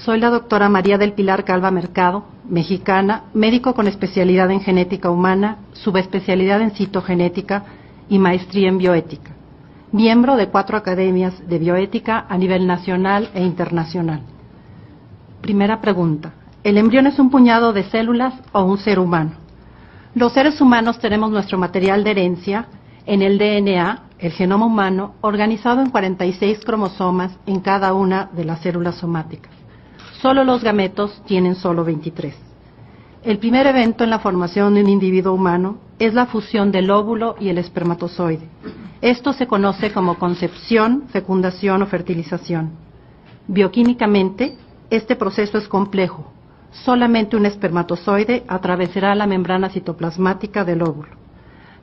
Soy la doctora María del Pilar Calva Mercado, mexicana, médico con especialidad en genética humana, subespecialidad en citogenética y maestría en bioética. Miembro de 4 academias de bioética a nivel nacional e internacional. Primera pregunta. ¿El embrión es un puñado de células o un ser humano? Los seres humanos tenemos nuestro material de herencia en el DNA, el genoma humano, organizado en 46 cromosomas en cada una de las células somáticas. Solo los gametos tienen solo 23. El primer evento en la formación de un individuo humano es la fusión del óvulo y el espermatozoide. Esto se conoce como concepción, fecundación o fertilización. Bioquímicamente, este proceso es complejo. Solamente un espermatozoide atravesará la membrana citoplasmática del óvulo.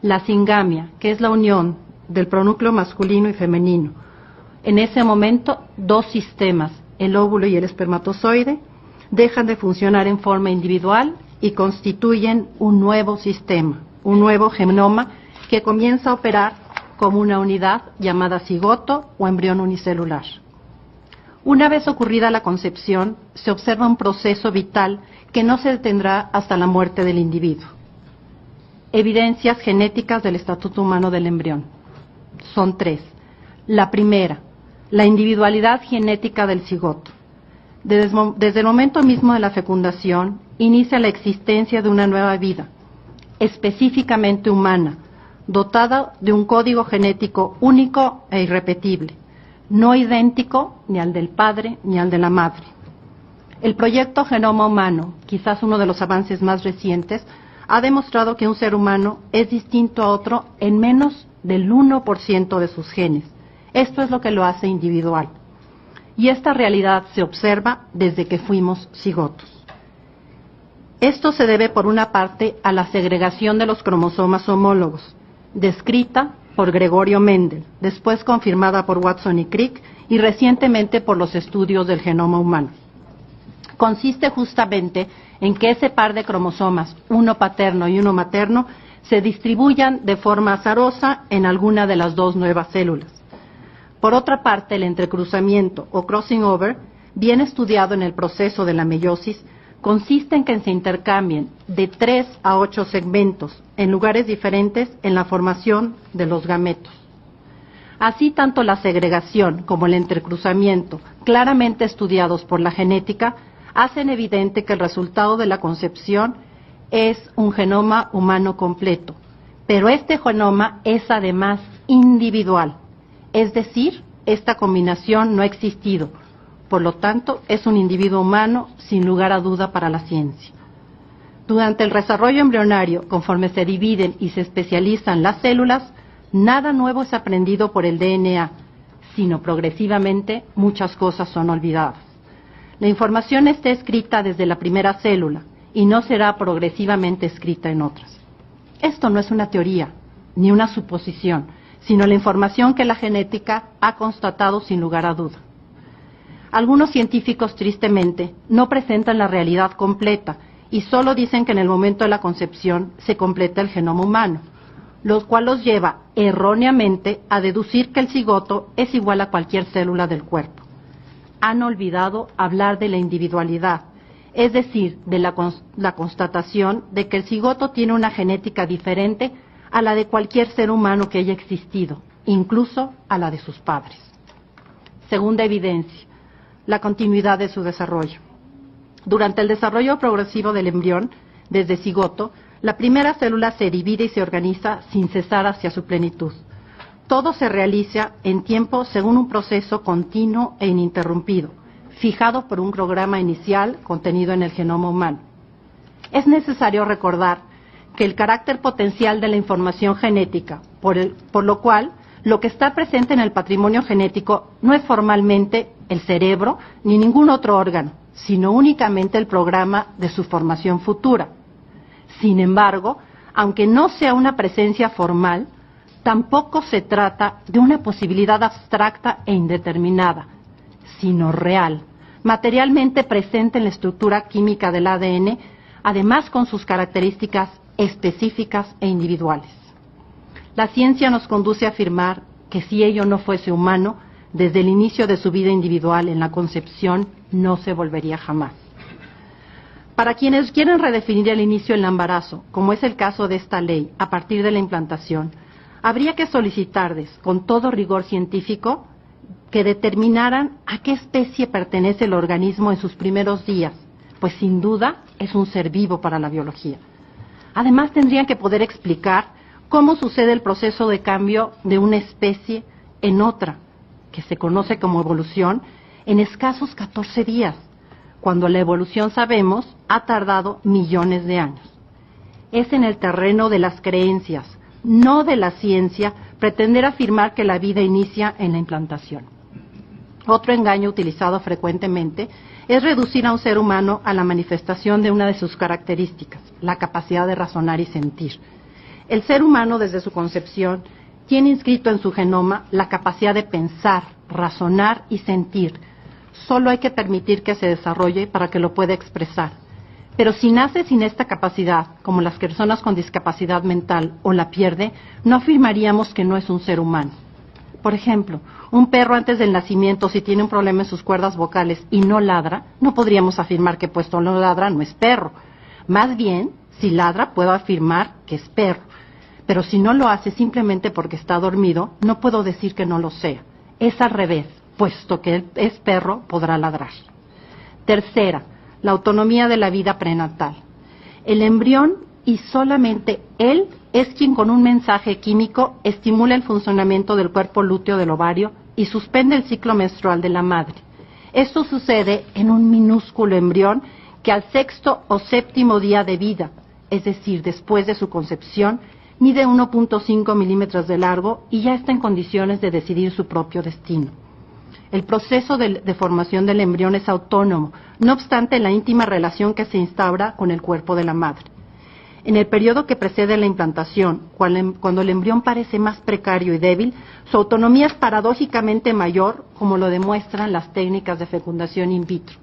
La singamia, que es la unión del pronúcleo masculino y femenino. En ese momento, 2 sistemas, el óvulo y el espermatozoide, dejan de funcionar en forma individual y constituyen un nuevo sistema, un nuevo genoma que comienza a operar como una unidad llamada cigoto o embrión unicelular. Una vez ocurrida la concepción, se observa un proceso vital que no se detendrá hasta la muerte del individuo. Evidencias genéticas del estatuto humano del embrión. Son 3. La primera, la individualidad genética del cigoto. Desde el momento mismo de la fecundación, inicia la existencia de una nueva vida, específicamente humana, dotada de un código genético único e irrepetible, no idéntico ni al del padre ni al de la madre. El proyecto Genoma Humano, quizás uno de los avances más recientes, ha demostrado que un ser humano es distinto a otro en menos del 1% de sus genes. Esto es lo que lo hace individual. Y esta realidad se observa desde que fuimos cigotos. Esto se debe, por una parte, a la segregación de los cromosomas homólogos, descrita por Gregorio Mendel, después confirmada por Watson y Crick, y recientemente por los estudios del genoma humano. Consiste justamente en que ese par de cromosomas, uno paterno y uno materno, se distribuyan de forma azarosa en alguna de las 2 nuevas células. Por otra parte, el entrecruzamiento o crossing over, bien estudiado en el proceso de la meiosis, consiste en que se intercambien de 3 a 8 segmentos en lugares diferentes en la formación de los gametos. Así, tanto la segregación como el entrecruzamiento, claramente estudiados por la genética, hacen evidente que el resultado de la concepción es un genoma humano completo, pero este genoma es además individual, es decir, esta combinación no ha existido, por lo tanto es un individuo humano sin lugar a duda para la ciencia. Durante el desarrollo embrionario, conforme se dividen y se especializan las células, nada nuevo es aprendido por el DNA, sino progresivamente muchas cosas son olvidadas. La información está escrita desde la primera célula y no será progresivamente escrita en otras. Esto no es una teoría ni una suposición, sino la información que la genética ha constatado sin lugar a duda. Algunos científicos, tristemente, no presentan la realidad completa y solo dicen que en el momento de la concepción se completa el genoma humano, lo cual los lleva erróneamente a deducir que el cigoto es igual a cualquier célula del cuerpo. Han olvidado hablar de la individualidad, es decir, de la constatación de que el cigoto tiene una genética diferente a la de cualquier ser humano que haya existido, incluso a la de sus padres. Segunda evidencia, la continuidad de su desarrollo. Durante el desarrollo progresivo del embrión, desde cigoto, la primera célula se divide y se organiza sin cesar hacia su plenitud. Todo se realiza en tiempo según un proceso continuo e ininterrumpido, fijado por un programa inicial contenido en el genoma humano. Es necesario recordar que el carácter potencial de la información genética, por lo cual lo que está presente en el patrimonio genético no es formalmente el cerebro ni ningún otro órgano, sino únicamente el programa de su formación futura. Sin embargo, aunque no sea una presencia formal, tampoco se trata de una posibilidad abstracta e indeterminada, sino real, materialmente presente en la estructura química del ADN, además con sus características específicas e individuales. La ciencia nos conduce a afirmar que si ello no fuese humano, desde el inicio de su vida individual en la concepción, no se volvería jamás. Para quienes quieren redefinir el inicio del embarazo, como es el caso de esta ley, a partir de la implantación, habría que solicitarles, con todo rigor científico, que determinaran a qué especie pertenece el organismo en sus primeros días, pues sin duda es un ser vivo para la biología. Además, tendrían que poder explicar cómo sucede el proceso de cambio de una especie en otra, que se conoce como evolución, en escasos 14 días, cuando la evolución, sabemos, ha tardado millones de años. Es en el terreno de las creencias, no de la ciencia, pretender afirmar que la vida inicia en la implantación. Otro engaño utilizado frecuentemente es reducir a un ser humano a la manifestación de una de sus características, la capacidad de razonar y sentir. El ser humano, desde su concepción, tiene inscrito en su genoma la capacidad de pensar, razonar y sentir. Solo hay que permitir que se desarrolle para que lo pueda expresar. Pero si nace sin esta capacidad, como las personas con discapacidad mental, o la pierde, no afirmaríamos que no es un ser humano. Por ejemplo, un perro antes del nacimiento, si tiene un problema en sus cuerdas vocales y no ladra, no podríamos afirmar que puesto no ladra no es perro. Más bien, si ladra, puedo afirmar que es perro. Pero si no lo hace simplemente porque está dormido, no puedo decir que no lo sea. Es al revés, puesto que es perro, podrá ladrar. Tercera, la autonomía de la vida prenatal. El embrión, y solamente él, es quien con un mensaje químico estimula el funcionamiento del cuerpo lúteo del ovario y suspende el ciclo menstrual de la madre. Esto sucede en un minúsculo embrión que al 6º o 7º día de vida, es decir, después de su concepción, mide 1.5 milímetros de largo y ya está en condiciones de decidir su propio destino. El proceso de formación del embrión es autónomo, no obstante la íntima relación que se instaura con el cuerpo de la madre. En el periodo que precede la implantación, cuando el embrión parece más precario y débil, su autonomía es paradójicamente mayor, como lo demuestran las técnicas de fecundación in vitro.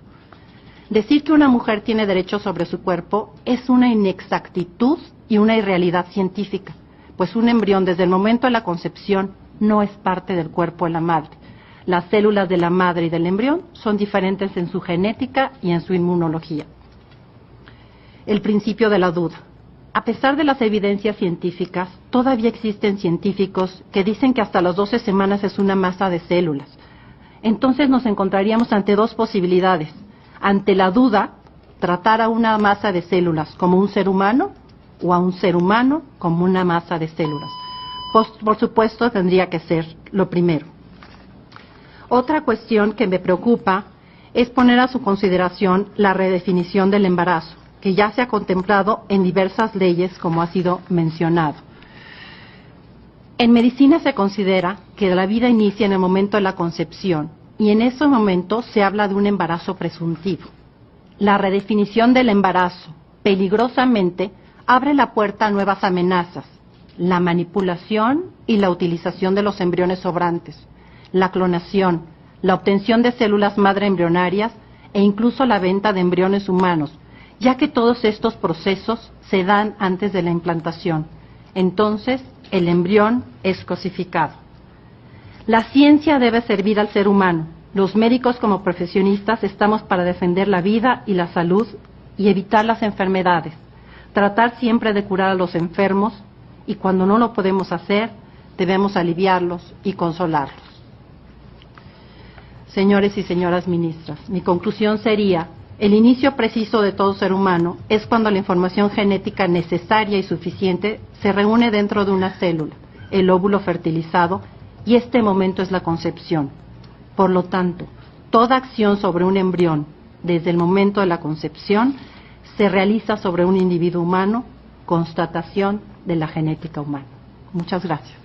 Decir que una mujer tiene derecho sobre su cuerpo es una inexactitud y una irrealidad científica, pues un embrión desde el momento de la concepción no es parte del cuerpo de la madre. Las células de la madre y del embrión son diferentes en su genética y en su inmunología. El principio de la duda. A pesar de las evidencias científicas, todavía existen científicos que dicen que hasta las 12 semanas es una masa de células. Entonces nos encontraríamos ante dos posibilidades. Ante la duda, tratar a una masa de células como un ser humano o a un ser humano como una masa de células. Por supuesto, tendría que ser lo primero. Otra cuestión que me preocupa es poner a su consideración la redefinición del embarazo, que ya se ha contemplado en diversas leyes, como ha sido mencionado. En medicina se considera que la vida inicia en el momento de la concepción, y en ese momento se habla de un embarazo presuntivo. La redefinición del embarazo, peligrosamente, abre la puerta a nuevas amenazas, la manipulación y la utilización de los embriones sobrantes, la clonación, la obtención de células madre embrionarias e incluso la venta de embriones humanos, ya que todos estos procesos se dan antes de la implantación. Entonces, el embrión es cosificado. La ciencia debe servir al ser humano. Los médicos como profesionistas estamos para defender la vida y la salud y evitar las enfermedades, tratar siempre de curar a los enfermos y cuando no lo podemos hacer, debemos aliviarlos y consolarlos. Señores y señoras ministras, mi conclusión sería: el inicio preciso de todo ser humano es cuando la información genética necesaria y suficiente se reúne dentro de una célula, el óvulo fertilizado, y este momento es la concepción. Por lo tanto, toda acción sobre un embrión, desde el momento de la concepción, se realiza sobre un individuo humano, constatación de la genética humana. Muchas gracias.